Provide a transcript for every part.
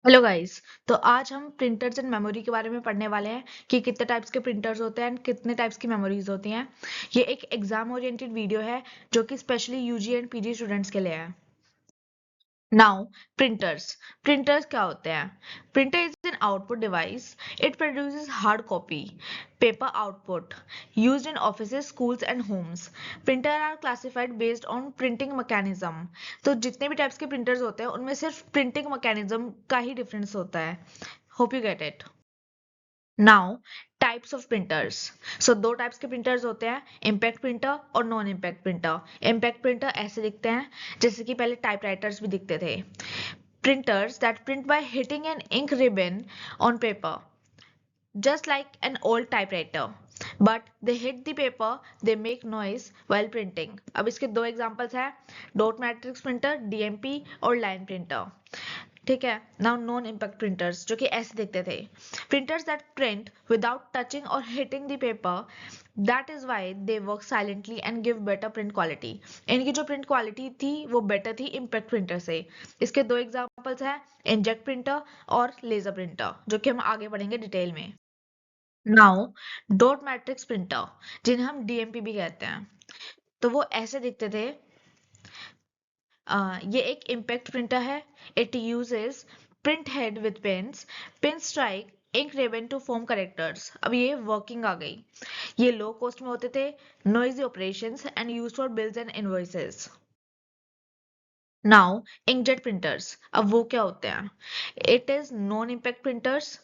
Hello guys. तो आज हम प्रिंटर्स एंड मेमोरी के बारे में पढ़ने वाले हैं कि कितने टाइप्स के प्रिंटर्स होते हैं एंड कितने टाइप्स की मेमोरीज होती हैं। ये एक एग्जाम ओरिएंटेड वीडियो है जो कि specially UG and PG students के लिए है। Now printers. प्रिंटर्स क्या होते हैं? Printer is an output device. It produces hard copy paper output used in offices, schools and homes. Printer are classified based on printing mechanism. तो जितने भी types के प्रिंटर्स होते हैं उनमें सिर्फ प्रिंटिंग मैकेनिज्म का ही डिफरेंस होता है। Hope you get it. Now types of printers. So दो टाइप्स के प्रिंटर्स होते हैं, इम्पैक्ट प्रिंटर और non impact printer. Impact printer ऐसे दिखते हैं जैसे कि पहले टाइपराइटर्स भी दिखते थे। Printers that print by hitting an ink ribbon on paper, just like an old typewriter. But they hit the paper, they make noise while printing. अब इसके दो एग्जांपल्स हैं, डॉट मैट्रिक्स प्रिंटर डीएमपी और line printer. ठीक है। Now non impact printers जो कि ऐसे दिखते थे, printers that print without touching और hitting the paper, that is why they work silently and give better print quality. इनकी जो प्रिंट क्वालिटी थी वो बेटर थी इम्पैक्ट प्रिंटर से। इसके दो एग्जांपल्स हैं, इंजेक्ट प्रिंटर और लेजर प्रिंटर, जो कि हम आगे पढ़ेंगे डिटेल में। नाउ डॉट मैट्रिक्स प्रिंटर, जिन्हें हम डीएमपी भी कहते हैं, तो वो ऐसे दिखते थे। ये एक इम्पैक्ट प्रिंटर है। It uses print head with pens, pin strike ink ribbon to form characters. अब ये वर्किंग आ गई। ये लो कॉस्ट में होते थे, noisy operations and used for bills and invoices. Now inkjet printers, अब वो क्या होते हैं? It is non impact printers.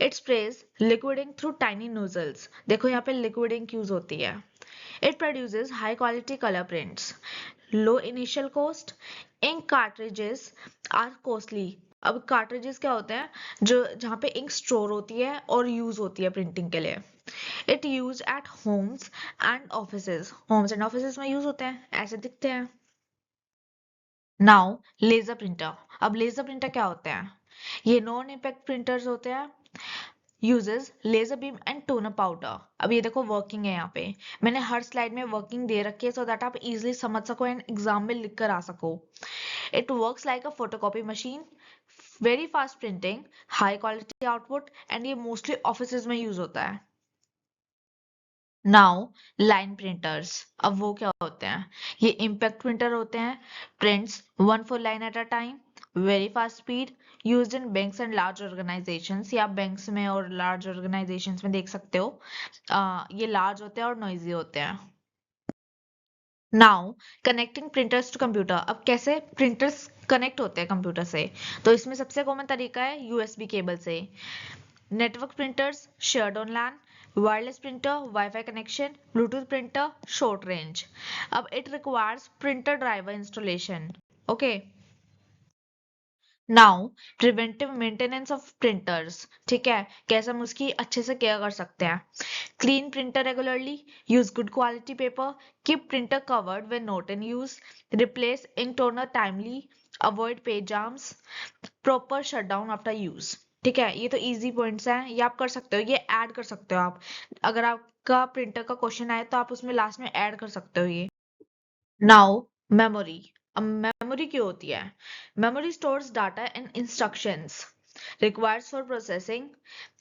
It sprays liquid ink through tiny nozzles. देखो यहाँ पे लिक्विड इंक यूज होती है। It produces high quality colour prints, low initial cost. Ink cartridges are costly. अब कार्ट्रिजेस क्या होते हैं? जो जहाँ पे इंक स्टोर होती है और यूज होती है प्रिंटिंग के लिए। It use at homes and offices, homes and offices में यूज होते हैं, ऐसे दिखते हैं। Now laser printer. अब लेजर प्रिंटर क्या होते हैं? ये नॉन इम्पैक्ट प्रिंटर्स होते हैं। Uses laser beam and toner powder. अब ये देखो वर्किंग है, यहाँ पे मैंने हर स्लाइड में वर्किंग दे रखी है सो दैट आप इजीली समझ सको एंड एग्जाम में लिख कर आ सको। It works like a photocopy machine, very fast printing, high quality output and ये मोस्टली ऑफिसेज में यूज होता है। नाउ लाइन प्रिंटर्स, अब वो क्या होते हैं? ये इम्पैक्ट प्रिंटर होते हैं। Prints one four line at a time, very fast speed, used in banks and large organisations. ये आप बैंक्स में और लार्ज ऑर्गेनाइजेशंस में देख सकते हो। ये लार्ज होते हैं और नॉइजी होते हैं। Now connecting printers to computer, अब कैसे प्रिंटर्स कनेक्ट होते हैं कंप्यूटर से? तो इसमें सबसे कॉमन तरीका है यूएसबी केबल से। Network printers shared on LAN, wireless printer wifi connection, bluetooth printer short range. अब it requires printer driver installation. Okay. Now preventive maintenance of printers, ठीक है, कैसे हम उसकी अच्छे से केयर कर सकते हैं? Clean printer regularly, use good quality paper, keep printer covered when not in use, replace ink toner timely, avoid page jams, proper shutdown after use. ठीक है, ये तो इजी पॉइंट्स हैं, ये आप कर सकते हो, ये ऐड कर सकते हो आप। अगर आपका प्रिंटर का क्वेश्चन आए तो आप उसमें लास्ट में ऐड कर सकते हो ये। Now memory. अब मेमोरी क्यों होती है? Memory stores data and instructions, requires for processing.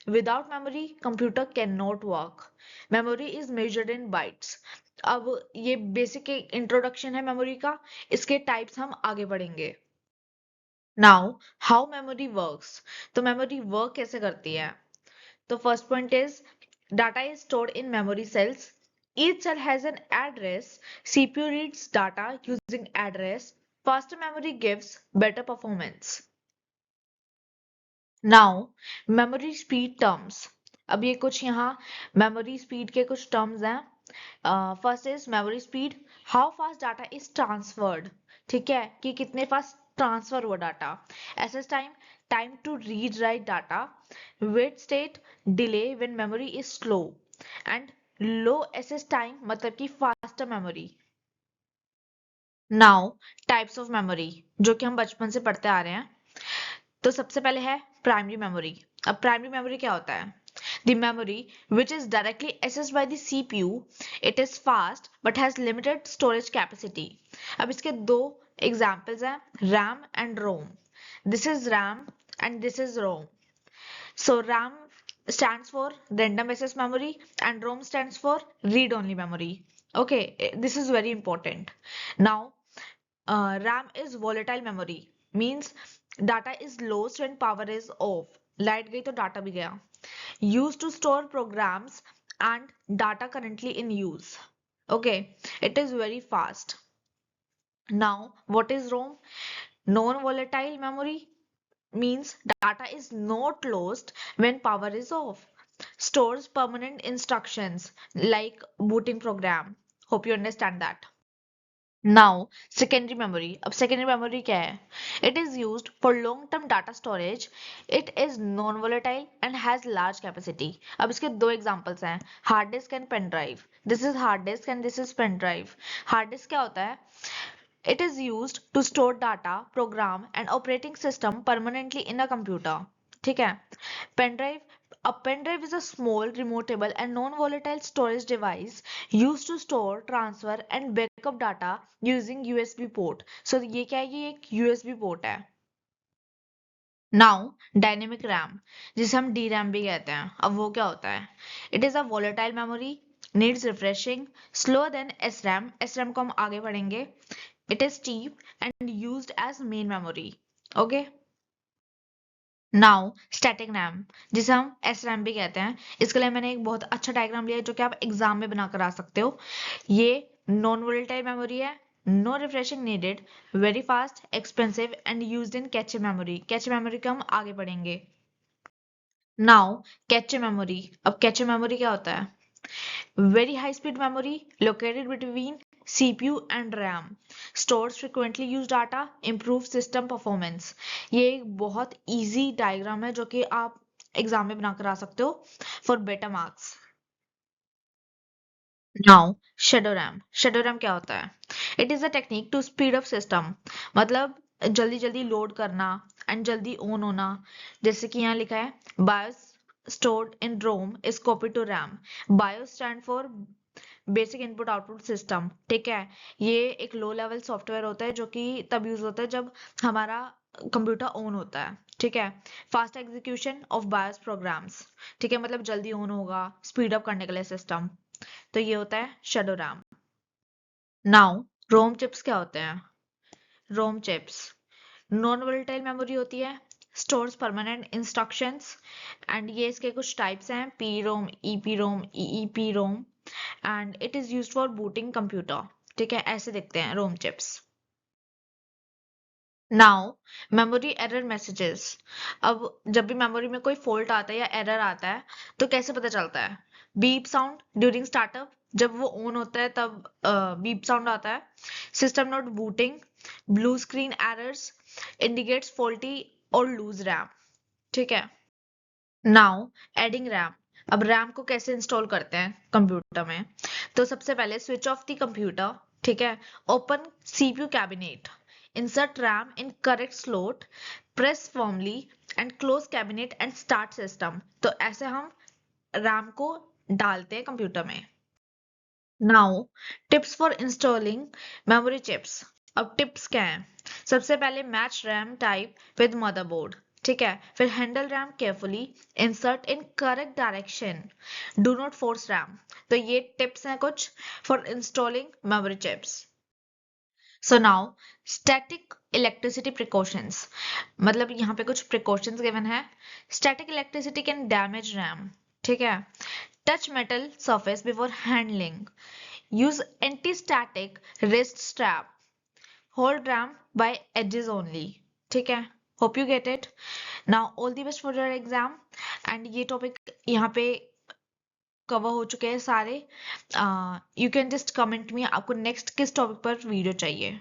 Without memory, computer cannot work. Memory is measured in bytes. अब ये बेसिक इंट्रोडक्शन है मेमोरी का, इसके टाइप्स हम आगे बढ़ेंगे। नाउ हाउ मेमोरी वर्क्स, तो मेमोरी वर्क कैसे करती है? तो first point is data is stored in memory cells, each cell has an address, CPU reads data using address, faster memory gives better performance. Now memory speed terms, अब ये कुछ यहाँ memory speed के कुछ टर्म्स हैं। First is memory speed, how fast data is transferred, ठीक है, कि कितने फास्ट ट्रांसफर हुआ data. Access time, time to read write data. Wait state, delay when memory is slow. And low access time मतलब कि faster memory. Now types of memory, जो कि हम बचपन से पढ़ते आ रहे हैं। तो सबसे पहले है प्राइमरी मेमोरी। अब प्राइमरी मेमोरी क्या होता है? The memory which is directly accessed by the CPU, it is fast but has limited storage capacity. अब इसके दो एग्जाम्पल्स हैं, RAM and ROM. This is RAM, and this is ROM. So RAM stands for random access memory and ROM stands for read only memory. Okay, this is very important. Now, RAM is volatile memory, means data is lost when power is off. Light गई तो data भी गया. Used to store programs and data currently in use. Okay, it is very fast. Now, what is ROM? Non-volatile memory means data is not lost when power is off. Stores permanent instructions like booting program. Hope you understand that. Now, secondary memory. अब secondary memory क्या है? It is used for long-term data storage. It is non-volatile and has large capacity. अब इसके दो examples हैं, hard disk and pen drive. This is hard disk and this is pen drive. Hard disk क्या होता है? It is used to store data, program and operating system permanently in a computer. ठीक है? Pen drive. A pen drive is a small, removable and non-volatile storage device used to store, transfer and backup data using USB port. So ये क्या है? ये एक USB port है. Now, dynamic RAM, जिसे हम DRAM भी कहते हैं. अब वो क्या होता है? It is a volatile memory, needs refreshing, slower than SRAM. SRAM को हम आगे पढ़ेंगे. It is cheap and used as main memory. Okay? Now static RAM, जिसे हम SRAM भी कहते हैं. इसके लिए मैंने एक बहुत अच्छा डायग्राम लिया है जो कि आप एग्जाम में बनाकर आ सकते हो. ये नॉन वोलेटाइल मेमोरी है, no refreshing needed, very fast, expensive and used in cache memory. Cache memory का हम आगे पढ़ेंगे. Now cache memory. अब कैचे मेमोरी क्या होता है? Very high speed memory located between CPU and RAM, stores frequently used data, improve system performance. ये एक बहुत easy diagram है जो कि आप एग्जाम में बनाकर आ सकते हो for better marks. Now, shadow RAM. Shadow RAM क्या होता है? It is a technique to speed up system. मतलब जल्दी जल्दी लोड करना एंड जल्दी ऑन होना. जैसे कि यहाँ लिखा है BIOS stored in ROM is copied to RAM. BIOS stand for basic input output system. ठीक है, ये एक लो लेवल सॉफ्टवेयर होता है जो कि तब यूज होता है जब हमारा कंप्यूटर ऑन होता है. ठीक है, fast execution of BIOS programs. ठीक है, मतलब जल्दी ऑन होगा स्पीड अप करने के लिए सिस्टम. तो ये होता है shadow RAM. Now ROM chips क्या होते हैं? ROM chips non volatile memory होती है, स्टोर्स परमानेंट इंस्ट्रक्शंस एंड ये इसके कुछ टाइप्स हैं, P ROM, EP ROM, EEP ROM and it is used for booting computer. ठीक है, ऐसे दिखते हैं ROM chips. Now memory error messages. अब जब भी मेमोरी में कोई फॉल्ट आता है या एरर आता है तो कैसे पता चलता है? बीप साउंड ड्यूरिंग स्टार्टअप, जब वो ऑन होता है तब बीप साउंड आता है. System not booting, blue screen errors, indicates faulty और लूज रैम. ठीक है. Now adding RAM. अब रैम को कैसे इंस्टॉल करते हैं कंप्यूटर में? तो सबसे पहले स्विच ऑफ द कंप्यूटर. ठीक है, open CPU cabinet, insert RAM in correct slot, press firmly and close cabinet and start system. तो ऐसे हम रैम को डालते हैं कंप्यूटर में. Now tips for installing memory chips. अब टिप्स क्या हैं? सबसे पहले match RAM type with motherboard. ठीक है, फिर handle RAM carefully, insert in correct direction, do not force RAM. तो ये टिप्स हैं कुछ for installing memory chips. So now static electricity precautions. मतलब यहाँ पे कुछ प्रिकॉशंस गिवन है. Static electricity can damage RAM. ठीक है. Touch metal surface before handling, use anti static wrist strap, hold RAM by edges only. ठीक है, hope you get it. Now all the best for your exam. And ये topic यहाँ पे cover हो चुके हैं सारे. You can just comment me आपको नेक्स्ट किस टॉपिक पर वीडियो चाहिए.